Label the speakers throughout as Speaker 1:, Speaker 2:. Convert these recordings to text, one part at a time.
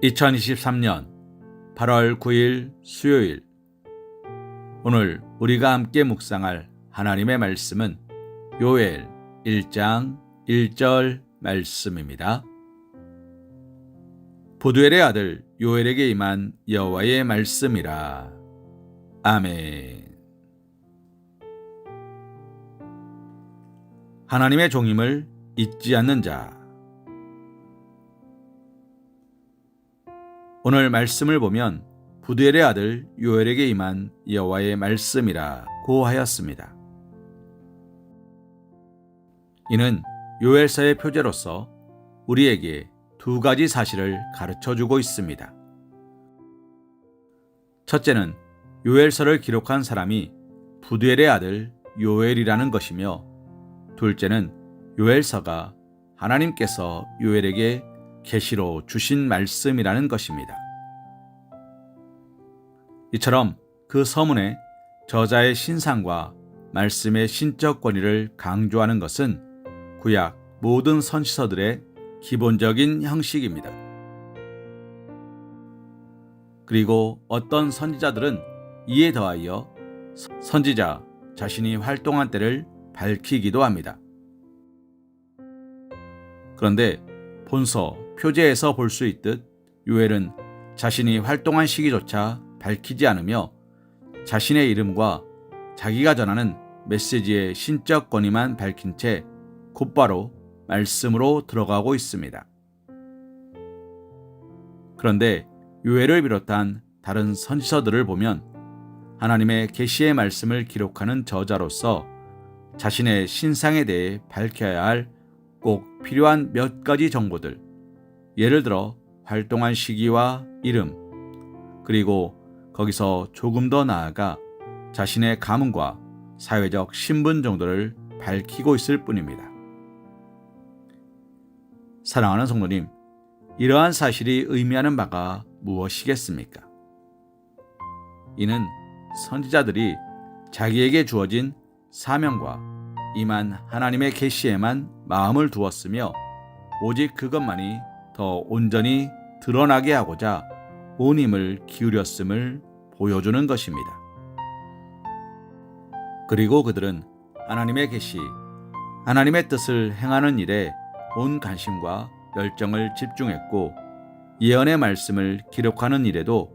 Speaker 1: 2023년 8월 9일 수요일, 오늘 우리가 함께 묵상할 하나님의 말씀은 요엘 1장 1절 말씀입니다. 부두엘의 아들 요엘에게 임한 여호와의 말씀이라. 아멘. 하나님의 종임을 잊지 않는 자. 오늘 말씀을 보면 부두엘의 아들 요엘에게 임한 여호와의 말씀이라고 하였습니다. 이는 요엘서의 표제로서 우리에게 두 가지 사실을 가르쳐주고 있습니다. 첫째는 요엘서를 기록한 사람이 부두엘의 아들 요엘이라는 것이며, 둘째는 요엘서가 하나님께서 요엘에게 계시로 주신 말씀이라는 것입니다. 이처럼 그 서문에 저자의 신상과 말씀의 신적 권위를 강조하는 것은 구약 모든 선지서들의 기본적인 형식입니다. 그리고 어떤 선지자들은 이에 더하여 선지자 자신이 활동한 때를 밝히기도 합니다. 그런데 본서 표제에서 볼 수 있듯 요엘은 자신이 활동한 시기조차 밝히지 않으며 자신의 이름과 자기가 전하는 메시지의 신적 권위만 밝힌 채 곧바로 말씀으로 들어가고 있습니다. 그런데 요엘을 비롯한 다른 선지서들을 보면 하나님의 계시의 말씀을 기록하는 저자로서 자신의 신상에 대해 밝혀야 할 꼭 필요한 몇 가지 정보들, 예를 들어 활동한 시기와 이름, 그리고 거기서 조금 더 나아가 자신의 가문과 사회적 신분 정도를 밝히고 있을 뿐입니다. 사랑하는 성도님, 이러한 사실이 의미하는 바가 무엇이겠습니까? 이는 선지자들이 자기에게 주어진 사명과 임한 하나님의 계시에만 마음을 두었으며 오직 그것만이 더 온전히 드러나게 하고자 온 힘을 기울였음을 보여주는 것입니다. 그리고 그들은 하나님의 계시, 하나님의 뜻을 행하는 일에 온 관심과 열정을 집중했고, 예언의 말씀을 기록하는 일에도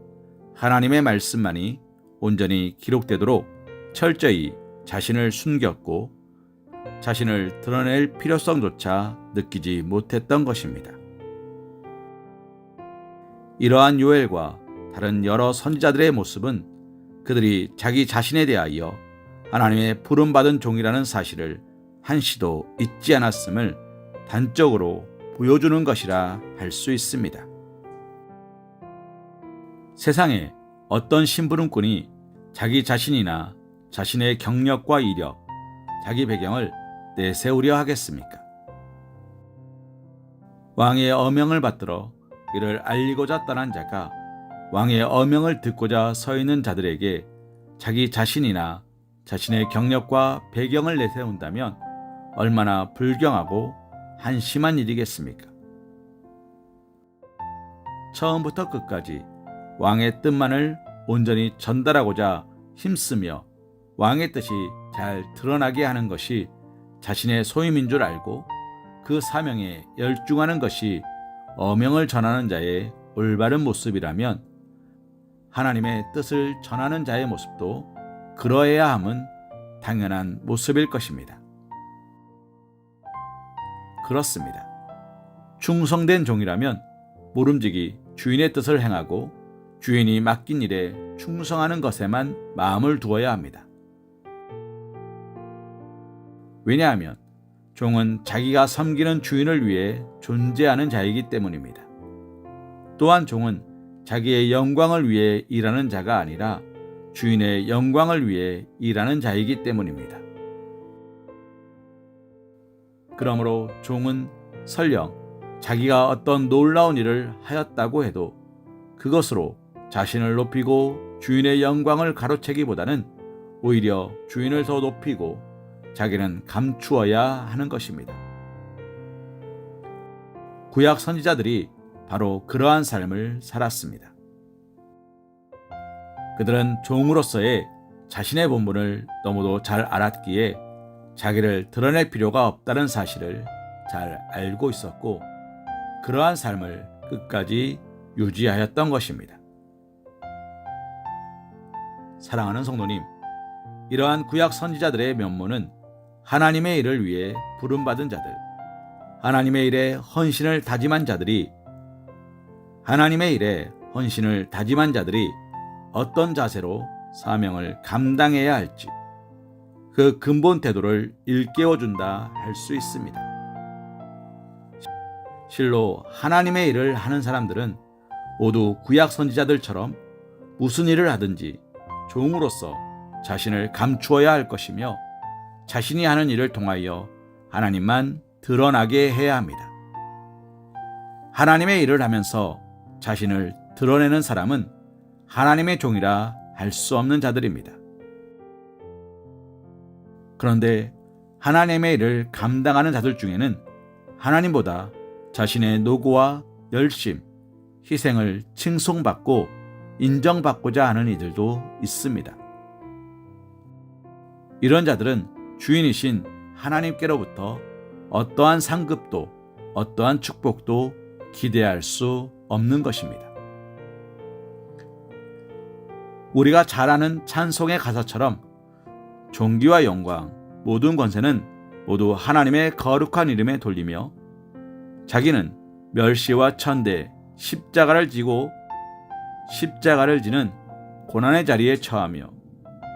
Speaker 1: 하나님의 말씀만이 온전히 기록되도록 철저히 자신을 숨겼고 자신을 드러낼 필요성조차 느끼지 못했던 것입니다. 이러한 요엘과 다른 여러 선지자들의 모습은 그들이 자기 자신에 대하여 하나님의 부름받은 종이라는 사실을 한시도 잊지 않았음을 단적으로 보여주는 것이라 할 수 있습니다. 세상에 어떤 심부름꾼이 자기 자신이나 자신의 경력과 이력, 자기 배경을 내세우려 하겠습니까? 왕의 어명을 받들어 이를 알리고자 떠난 자가 왕의 어명을 듣고자 서 있는 자들에게 자기 자신이나 자신의 경력과 배경을 내세운다면 얼마나 불경하고 한심한 일이겠습니까? 처음부터 끝까지 왕의 뜻만을 온전히 전달하고자 힘쓰며 왕의 뜻이 잘 드러나게 하는 것이 자신의 소임인 줄 알고 그 사명에 열중하는 것이 어명을 전하는 자의 올바른 모습이라면 하나님의 뜻을 전하는 자의 모습도 그러해야 함은 당연한 모습일 것입니다. 그렇습니다. 충성된 종이라면 모름지기 주인의 뜻을 행하고 주인이 맡긴 일에 충성하는 것에만 마음을 두어야 합니다. 왜냐하면 종은 자기가 섬기는 주인을 위해 존재하는 자이기 때문입니다. 또한 종은 자기의 영광을 위해 일하는 자가 아니라 주인의 영광을 위해 일하는 자이기 때문입니다. 그러므로 종은 설령 자기가 어떤 놀라운 일을 하였다고 해도 그것으로 자신을 높이고 주인의 영광을 가로채기보다는 오히려 주인을 더 높이고 자기는 감추어야 하는 것입니다. 구약 선지자들이 바로 그러한 삶을 살았습니다. 그들은 종으로서의 자신의 본분을 너무도 잘 알았기에 자기를 드러낼 필요가 없다는 사실을 잘 알고 있었고 그러한 삶을 끝까지 유지하였던 것입니다. 사랑하는 성도님, 이러한 구약 선지자들의 면모는 하나님의 일을 위해 부름받은 자들, 하나님의 일에 헌신을 다짐한 자들이 어떤 자세로 사명을 감당해야 할지 그 근본 태도를 일깨워준다 할 수 있습니다. 실로 하나님의 일을 하는 사람들은 모두 구약 선지자들처럼 무슨 일을 하든지 종으로서 자신을 감추어야 할 것이며 자신이 하는 일을 통하여 하나님만 드러나게 해야 합니다. 하나님의 일을 하면서 자신을 드러내는 사람은 하나님의 종이라 할 수 없는 자들입니다. 그런데 하나님의 일을 감당하는 자들 중에는 하나님보다 자신의 노고와 열심, 희생을 칭송받고 인정받고자 하는 이들도 있습니다. 이런 자들은 주인이신 하나님께로부터 어떠한 상급도 어떠한 축복도 기대할 수 없는 것입니다. 우리가 잘 아는 찬송의 가사처럼 존귀와 영광, 모든 권세는 모두 하나님의 거룩한 이름에 돌리며 자기는 멸시와 천대, 십자가를 지는 고난의 자리에 처하며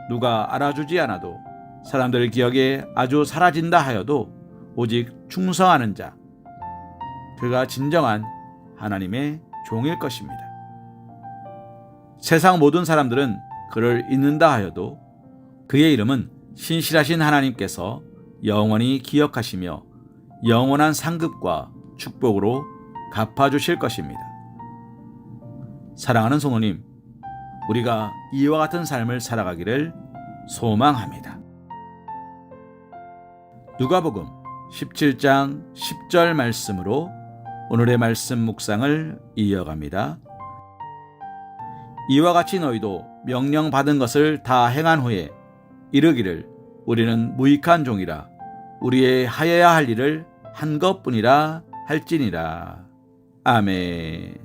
Speaker 1: 누가 알아주지 않아도 사람들 기억에 아주 사라진다 하여도 오직 충성하는 자, 그가 진정한 하나님의 종일 것입니다. 세상 모든 사람들은 그를 잊는다 하여도 그의 이름은 신실하신 하나님께서 영원히 기억하시며 영원한 상급과 축복으로 갚아주실 것입니다. 사랑하는 성도님, 우리가 이와 같은 삶을 살아가기를 소망합니다. 누가복음 17장 10절 말씀으로 오늘의 말씀 묵상을 이어갑니다. 이와 같이 너희도 명령받은 것을 다 행한 후에 이르기를 우리는 무익한 종이라 우리의 하여야 할 일을 한 것뿐이라 할지니라. 아멘.